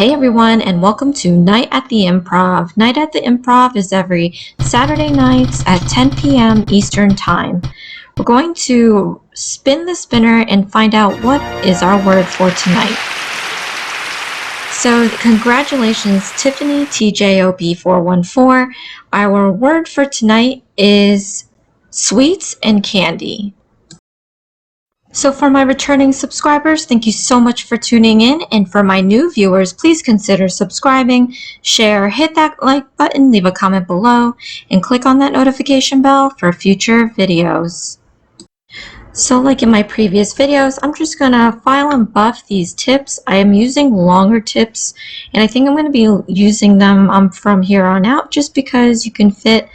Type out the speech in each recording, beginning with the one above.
Hey everyone, and welcome to Night at the Improv. Night at the Improv is every Saturday nights at 10 p.m. Eastern Time. We're going to spin the spinner and find out what is our word for tonight. So congratulations, Tiffany TJOB414. Our word for tonight is sweets and candy. So for my returning subscribers, thank you so much for tuning in. And for my new viewers, please consider subscribing, share, hit that like button, leave a comment below, and click on that notification bell for future videos. So like in my previous videos, I'm just gonna file and buff these tips. I am using longer tips, and I think I'm gonna be using them from here on out, just because you can fit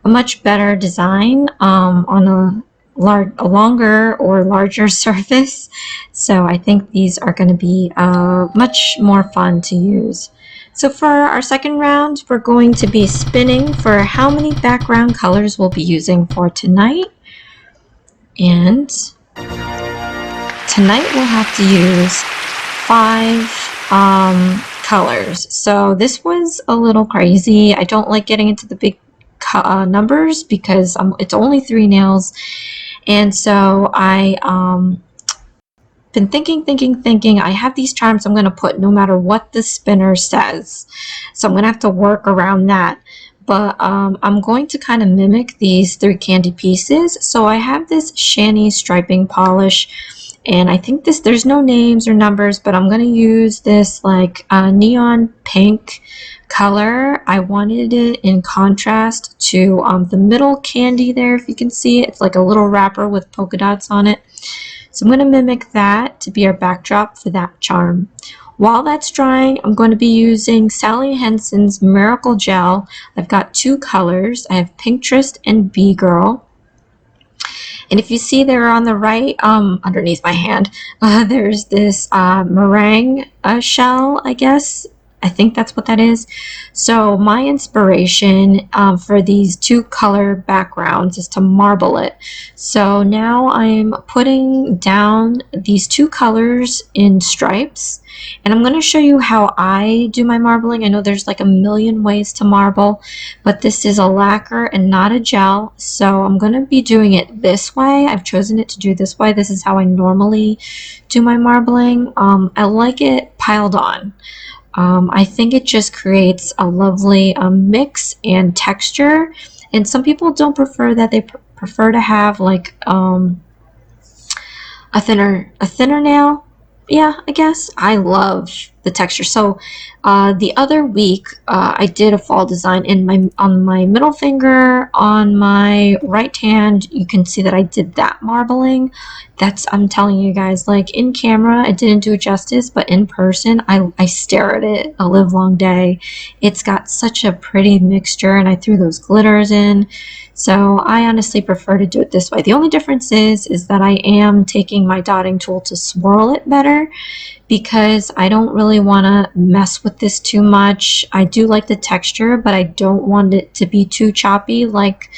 a much better design on a longer or larger surface. So I think these are going to be much more fun to use. So for our second round, we're going to be spinning for how many background colors we'll be using for tonight. And tonight we'll have to use 5 colors. So this was a little crazy. I don't like getting into the big numbers because it's only 3 nails. And so I been thinking I have these charms I'm going to put no matter what the spinner says, so I'm going to have to work around that. But I'm going to kind of mimic these 3 candy pieces. So I have this Shani striping polish, and I think there's no names or numbers, but I'm going to use this like neon pink color. I wanted it in contrast to the middle candy there. If you can see it, it's like a little wrapper with polka dots on it. So I'm going to mimic that to be our backdrop for that charm. While that's drying, I'm going to be using Sally Henson's Miracle Gel. I've got 2 colors. I have Pinkterest and Bee Girl. And if you see there on the right, underneath my hand, there's this meringue shell, I guess. I think that's what that is. So my inspiration for these 2 color backgrounds is to marble it. So now I'm putting down these 2 colors in stripes, and I'm going to show you how I do my marbling. I know there's like a million ways to marble, but this is a lacquer and not a gel, so I'm going to be doing it this way. I've chosen it to do this way. This is how I normally do my marbling. I like it piled on. I think it just creates a lovely mix and texture, and some people don't prefer that. They prefer to have like a thinner nail. Yeah, I guess I love the texture. So the other week I did a fall design on my middle finger, on my right hand. You can see that I did that marbling. I'm telling you guys, like in camera I didn't do it justice, but in person I stare at it a live long day. It's got such a pretty mixture, and I threw those glitters in. So I honestly prefer to do it this way. The only difference is that I am taking my dotting tool to swirl it better, because I don't really want to mess with this too much. I do like the texture, but I don't want it to be too choppy like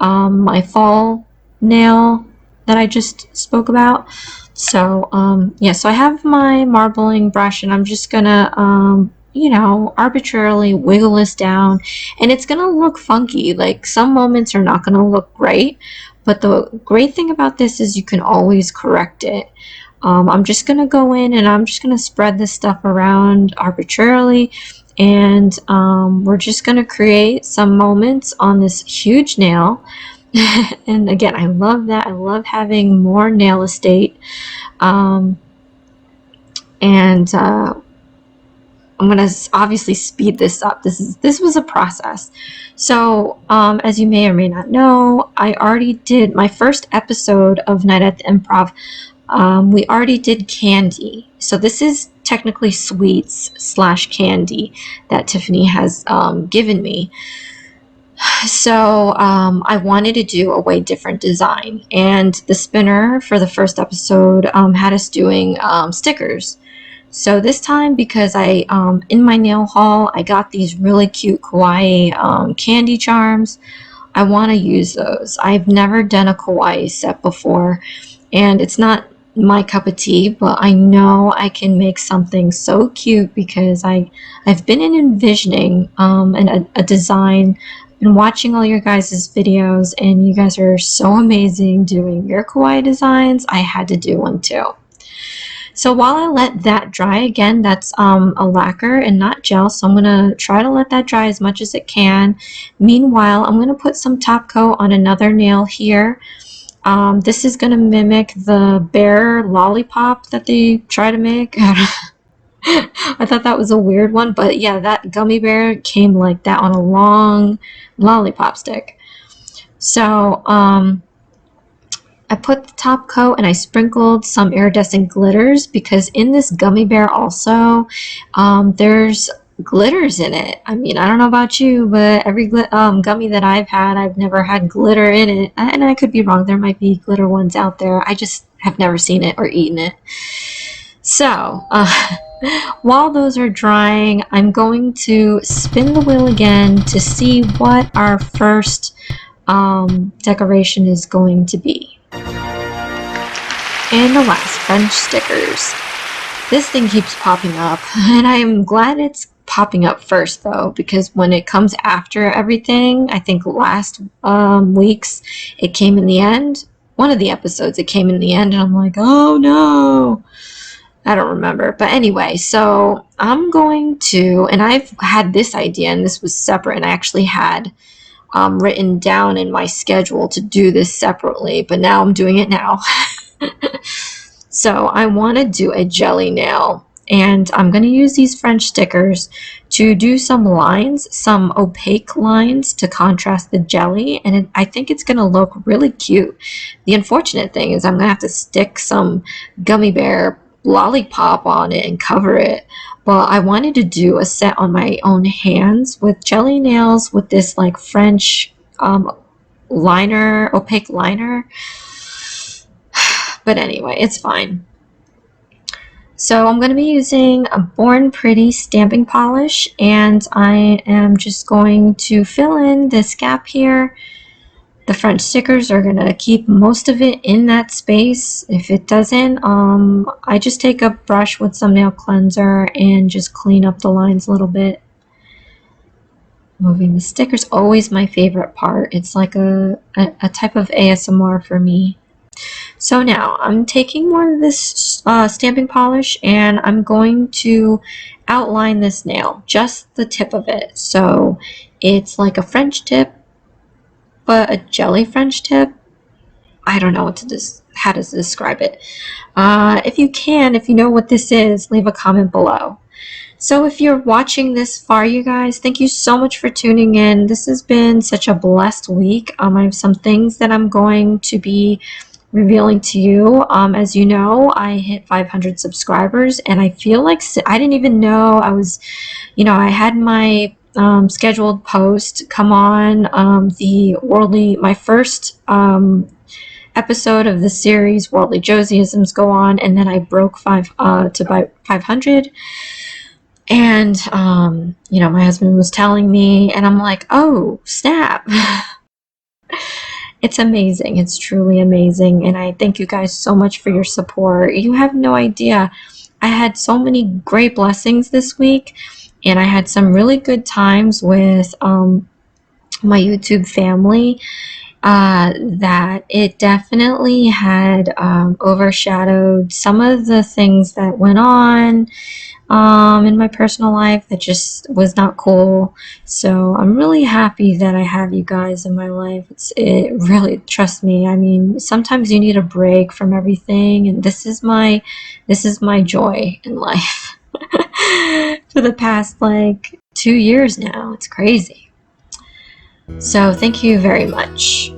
my fall nail that I just spoke about. So yeah, so I have my marbling brush, and I'm just gonna you know, arbitrarily wiggle this down, and it's gonna look funky. Like some moments are not gonna look great, but the great thing about this is you can always correct it. I'm just gonna go in and I'm just gonna spread this stuff around arbitrarily, and we're just gonna create some moments on this huge nail. And again, I love that. I love having more nail estate. I'm going to obviously speed this up. This was a process. So as you may or may not know, I already did my first episode of Night at the Improv. We already did candy. So this is technically sweets / candy that Tiffany has given me. So I wanted to do a way different design, and the spinner for the first episode had us doing stickers. So this time, because I in my nail haul I got these really cute Kawaii candy charms, I want to use those. I've never done a Kawaii set before, and it's not my cup of tea, but I know I can make something so cute because I've been envisioning a design. I've been watching all your guys' videos, and you guys are so amazing doing your kawaii designs. I had to do one too. So while I let that dry, again, that's a lacquer and not gel, so I'm going to try to let that dry as much as it can. Meanwhile, I'm going to put some top coat on another nail here. This is going to mimic the bear lollipop that they try to make. I thought that was a weird one, but yeah, that gummy bear came like that on a long lollipop stick. So I put the top coat and I sprinkled some iridescent glitters because in this gummy bear also, there's glitters in it. I mean, I don't know about you, but every gummy that I've had, I've never had glitter in it. And I could be wrong. There might be glitter ones out there. I just have never seen it or eaten it. So, while those are drying, I'm going to spin the wheel again to see what our first decoration is going to be. And the last, French stickers. This thing keeps popping up, and I am glad it's popping up first though, because when it comes after everything, I think last week's it came in the end. One of the episodes it came in the end, and I'm like, oh no. I don't remember. But anyway, so I'm going to, and I've had this idea, and this was separate, and I actually had written down in my schedule to do this separately, but now I'm doing it now. So I want to do a jelly nail, and I'm going to use these French stickers to do some lines, some opaque lines to contrast the jelly, and I think it's going to look really cute. The unfortunate thing is I'm going to have to stick some gummy bear lollipop on it and cover it, but I wanted to do a set on my own hands with jelly nails with this like French liner, opaque liner. But anyway, it's fine. So I'm going to be using a Born Pretty stamping polish, and I am just going to fill in this gap here. The French stickers are going to keep most of it in that space. If it doesn't, I just take a brush with some nail cleanser and just clean up the lines a little bit. Moving the stickers, always my favorite part. It's like a type of ASMR for me. So now I'm taking more of this stamping polish, and I'm going to outline this nail, just the tip of it. So it's like a French tip, but a jelly French tip. I don't know how to describe it. If you know what this is, leave a comment below. So if you're watching this far, you guys, thank you so much for tuning in. This has been such a blessed week. I have some things that I'm going to be revealing to you. As you know, I hit 500 subscribers, and I feel like I didn't even know I was, I had my scheduled post come on my first episode of the series Worldly Josieisms go on, and then I broke 500. And my husband was telling me, and I'm like, oh snap. It's amazing. It's truly amazing. And I thank you guys so much for your support. You have no idea. I had so many great blessings this week, and I had some really good times with my YouTube family that it definitely had overshadowed some of the things that went on in my personal life that just was not cool. So I'm really happy that I have you guys in my life. It really, trust me, I mean, sometimes you need a break from everything, and this is my joy in life. For the past like 2 years now. It's crazy. So thank you very much.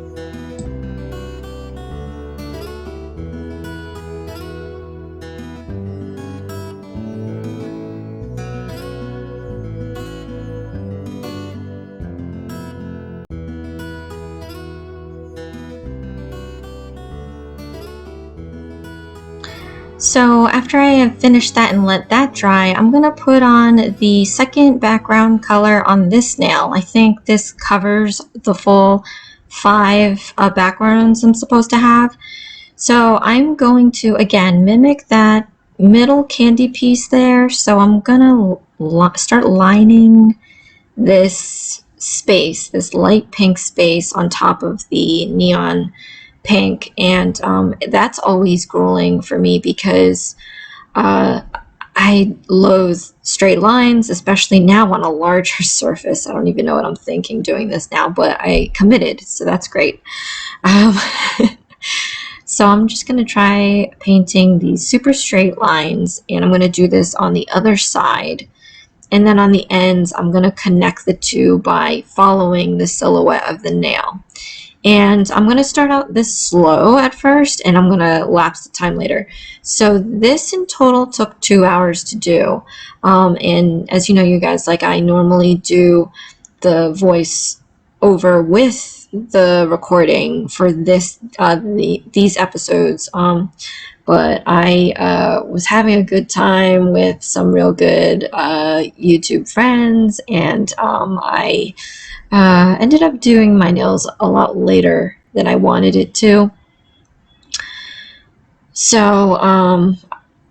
So after I have finished that and let that dry, I'm going to put on the second background color on this nail. I think this covers the full 5 backgrounds I'm supposed to have. So I'm going to, again, mimic that middle candy piece there. So I'm gonna start lining this space, this light pink space on top of the neon pink. And that's always grueling for me because I loathe straight lines, especially now on a larger surface. I don't even know what I'm thinking doing this now, but I committed, so that's great. Um, so I'm just going to try painting these super straight lines, and I'm going to do this on the other side. And then on the ends, I'm going to connect the two by following the silhouette of the nail. And I'm going to start out this slow at first, and I'm going to lapse the time later. So this in total took 2 hours to do. And as you know, you guys, like I normally do the voice over with the recording for this these episodes. But I was having a good time with some real good YouTube friends, and I ended up doing my nails a lot later than I wanted it to. So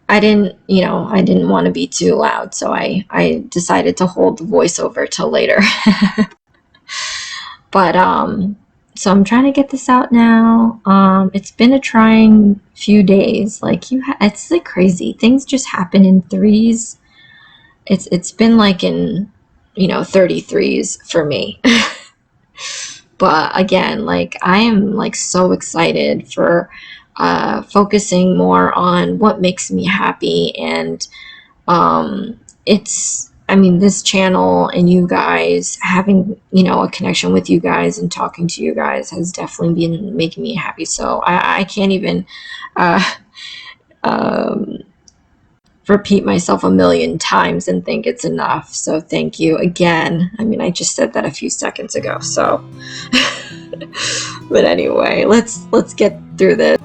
I didn't want to be too loud, so I decided to hold the voiceover till later. But so I'm trying to get this out now. It's been a trying few days. Like it's like crazy. Things just happen in threes. It's been like in 33s for me. But again, like I am like so excited for focusing more on what makes me happy, and this channel and you guys, having a connection with you guys and talking to you guys has definitely been making me happy. So I can't even repeat myself a million times and think it's enough. So thank you again. I just said that a few seconds ago, so but anyway, let's get through this.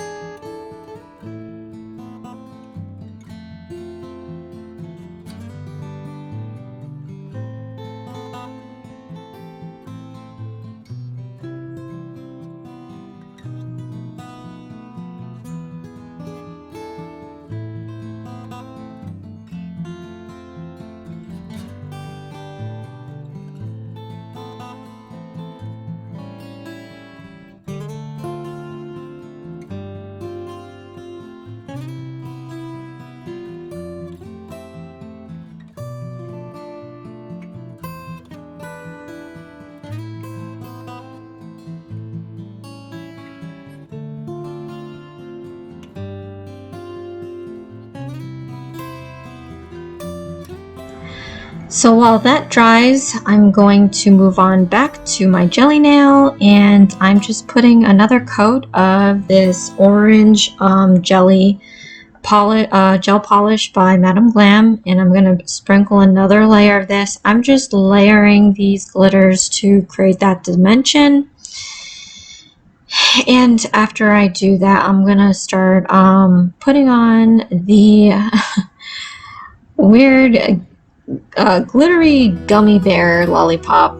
So while that dries, I'm going to move on back to my jelly nail, and I'm just putting another coat of this orange gel polish by Madame Glam, and I'm going to sprinkle another layer of this. I'm just layering these glitters to create that dimension. And after I do that, I'm going to start putting on the weird glittery gummy bear lollipop.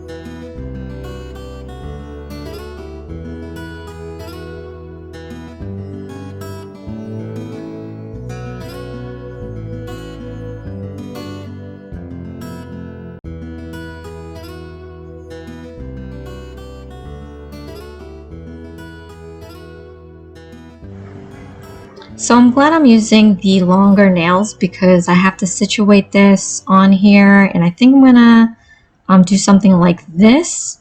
So I'm glad I'm using the longer nails because I have to situate this on here, and I think I'm gonna do something like this.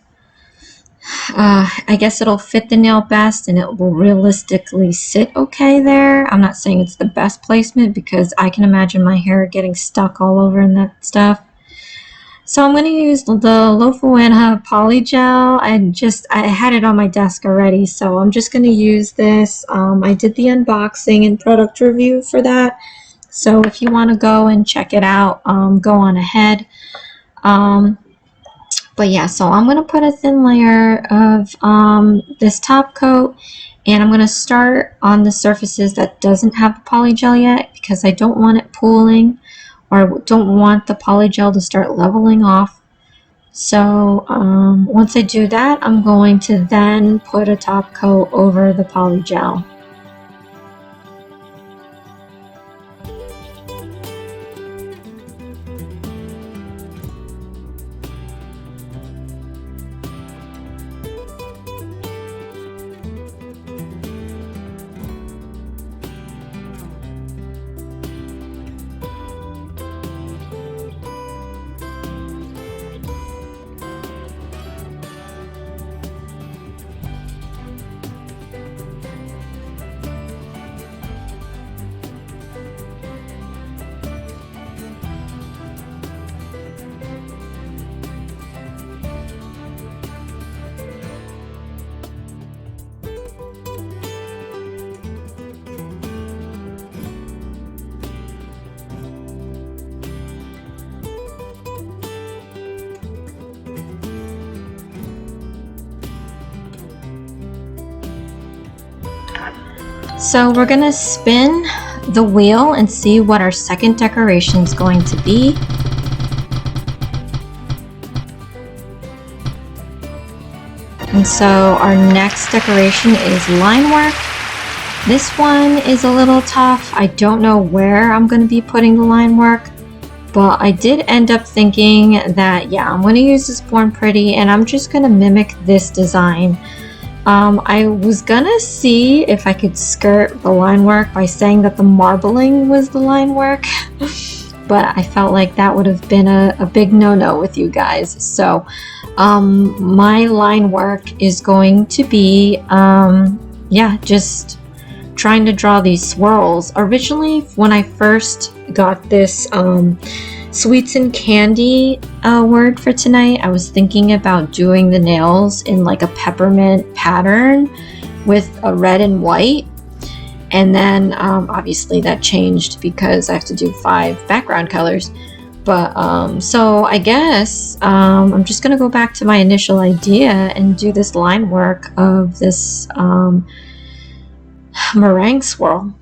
I guess it'll fit the nail best, and it will realistically sit okay there. I'm not saying it's the best placement because I can imagine my hair getting stuck all over in that stuff. So I'm going to use the Lofuanna Poly Gel. I had it on my desk already, so I'm just going to use this. I did the unboxing and product review for that, so if you want to go and check it out, go on ahead. But yeah, so I'm going to put a thin layer of this top coat, and I'm going to start on the surfaces that doesn't have the poly gel yet because I don't want it pooling, or don't want the poly gel to start leveling off. So once I do that, I'm going to then put a top coat over the poly gel. So we're gonna spin the wheel and see what our second decoration is going to be. And so our next decoration is line work. This one is a little tough. I don't know where I'm going to be putting the line work, but I did end up thinking that, yeah, I'm going to use this Born Pretty and I'm just going to mimic this design. I was gonna see if I could skirt the line work by saying that the marbling was the line work, but I felt like that would have been a big no-no with you guys. So my line work is going to be, yeah, just trying to draw these swirls. Originally, when I first got this sweets and candy word for tonight, I was thinking about doing the nails in like a peppermint pattern with a red and white, and then obviously that changed because I have to do 5 background colors. But so I guess I'm just gonna go back to my initial idea and do this line work of this meringue swirl.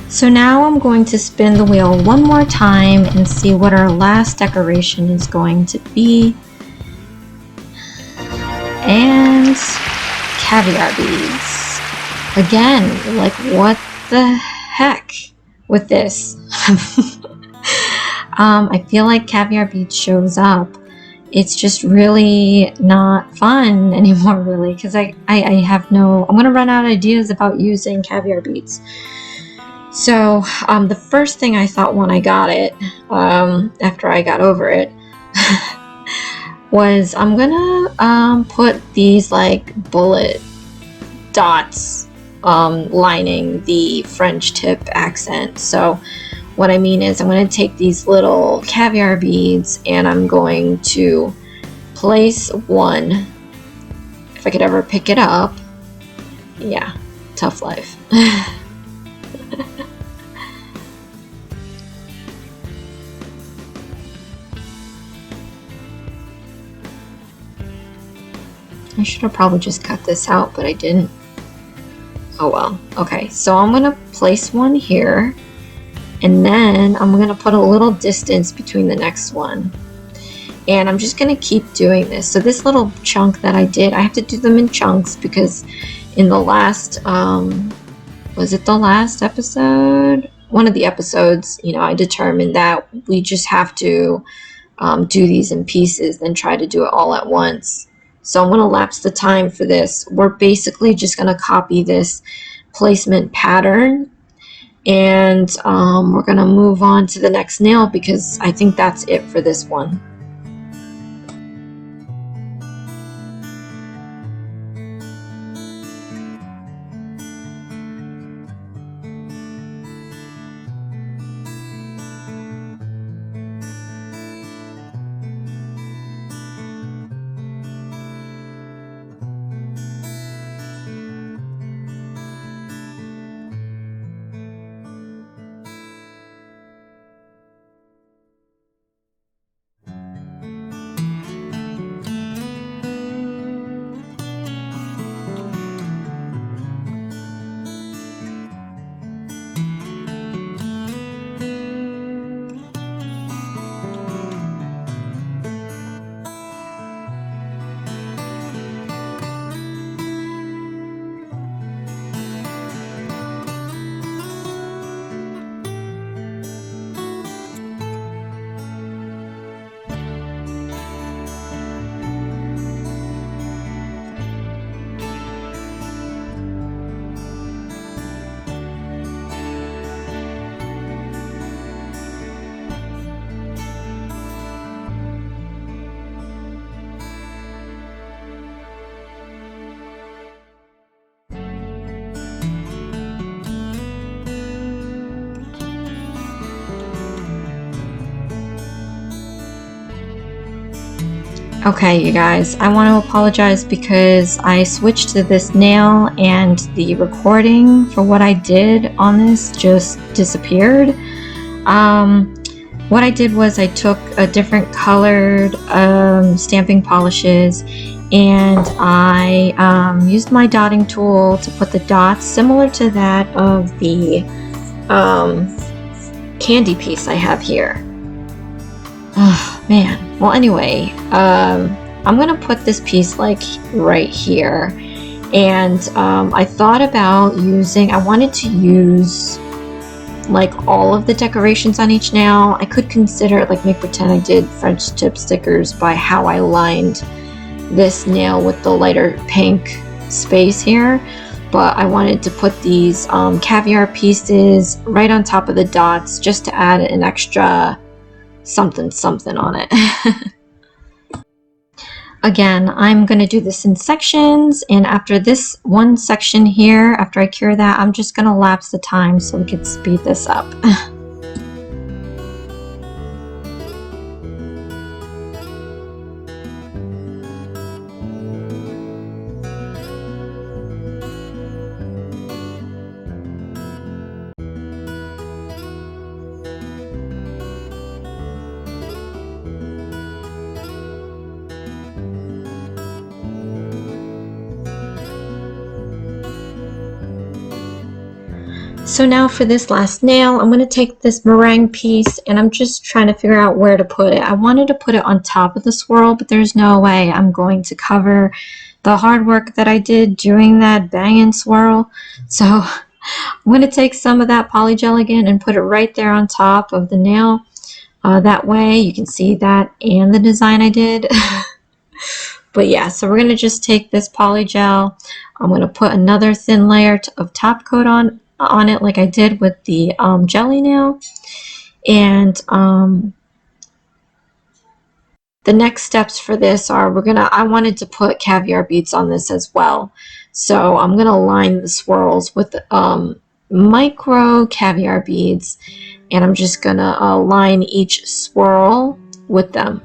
So now I'm going to spin the wheel one more time and see what our last decoration is going to be. And caviar beads. Again, like what the heck with this? I feel like caviar beads shows up. It's just really not fun anymore, really, because I have no, I'm gonna run out of ideas about using caviar beads. So the first thing I thought when I got it, after I got over it, was I'm gonna put these like bullet dots lining the French tip accent. So what I mean is I'm going to take these little caviar beads and I'm going to place one, if I could ever pick it up. Yeah, tough life. I should have probably just cut this out, but I didn't. Oh well. Okay, so I'm going to place one here. and then I'm going to put a little distance between the next one. And I'm just going to keep doing this. So this little chunk that I did, I have to do them in chunks because in the last, was it the last episode? One of the episodes, you know, I determined that we just have to do these in pieces than try to do it all at once. So I'm going to lapse the time for this. We're basically just going to copy this placement pattern, and we're going to move on to the next nail because I think that's it for this one. Okay, you guys, I want to apologize because I switched to this nail and the recording for what I did on this just disappeared. What I did was I took a different colored stamping polishes, and I used my dotting tool to put the dots similar to that of the candy piece I have here. Oh man. Well, anyway, I'm gonna put this piece like right here, and I thought about using, I wanted to use like all of the decorations on each nail. I could consider like make pretend I did French tip stickers by how I lined this nail with the lighter pink space here, but I wanted to put these caviar pieces right on top of the dots just to add an extra something something on it. Again, I'm going to do this in sections, and after this one section here, after I cure that, I'm just going to lapse the time so we can speed this up. So now for this last nail, I'm going to take this meringue piece and I'm just trying to figure out where to put it. I wanted to put it on top of the swirl, but there's no way I'm going to cover the hard work that I did doing that banging swirl. So I'm going to take some of that polygel again and put it right there on top of the nail. That way you can see that and the design I did. But yeah, so we're going to just take this polygel. I'm going to put another thin layer of top coat on it like I did with the jelly nail. And the next steps for this are I wanted to put caviar beads on this as well. So I'm going to line the swirls with micro caviar beads, and I'm just going to line each swirl with them.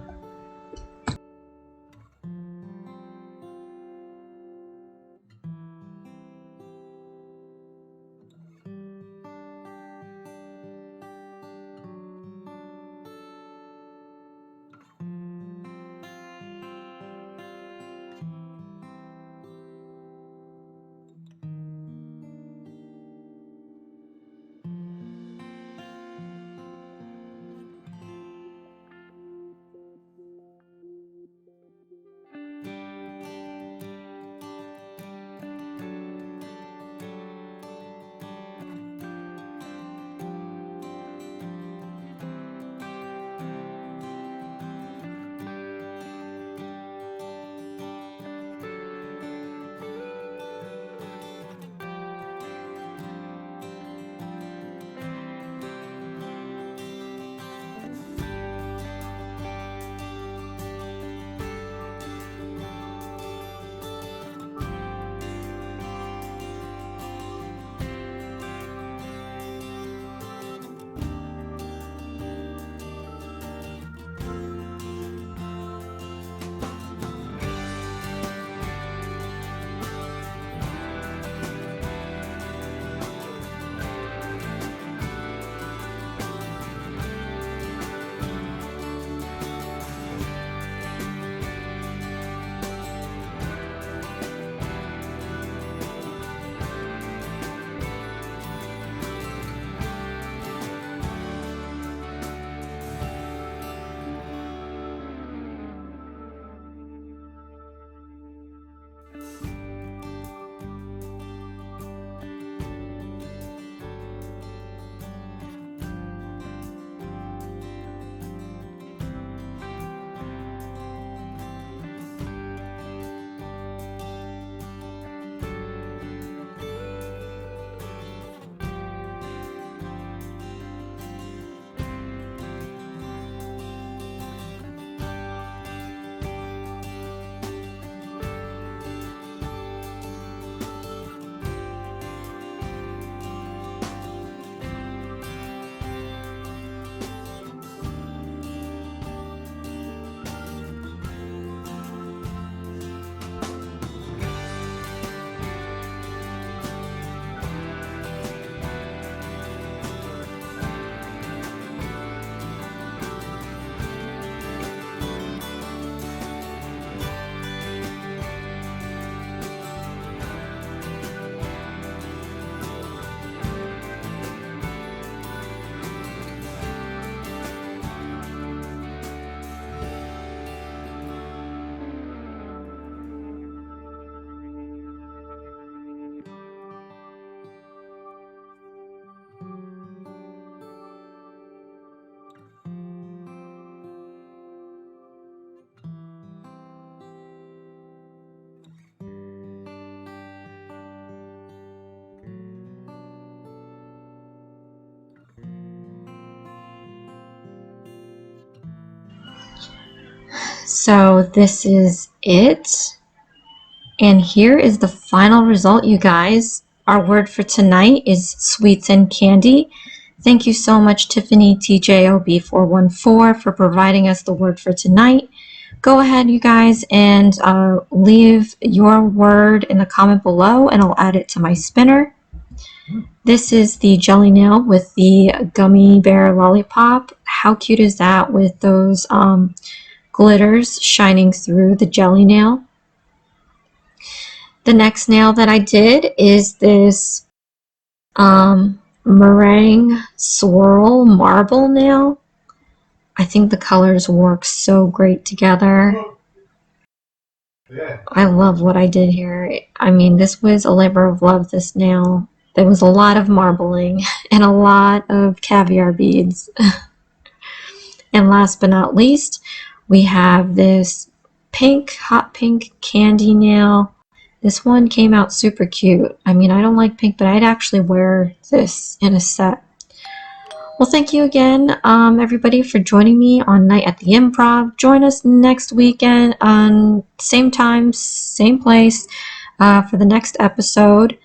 so this is it. And here is the final result, you guys. Our word for tonight is sweets and candy. Thank you so much, Tiffany TJOB414, for providing us the word for tonight. Go ahead, you guys, and leave your word in the comment below, and I'll add it to my spinner. This is the jelly nail with the gummy bear lollipop. How cute is that with those glitters shining through the jelly nail? The next nail that I did is this Meringue Swirl marble nail. I think the colors work so great together. I love what I did here. I mean, this was a labor of love, this nail. There was a lot of marbling and a lot of caviar beads. And last but not least, we have this pink, hot pink candy nail. This one came out super cute. I mean, I don't like pink, but I'd actually wear this in a set. Well, thank you again, everybody, for joining me on Night at the Improv. Join us next weekend on same time, same place for the next episode.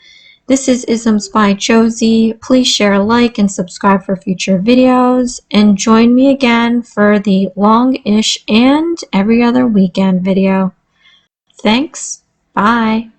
This is IsmsByJBM. Please share, like, and subscribe for future videos. And join me again for the long-ish and every other weekend video. Thanks. Bye.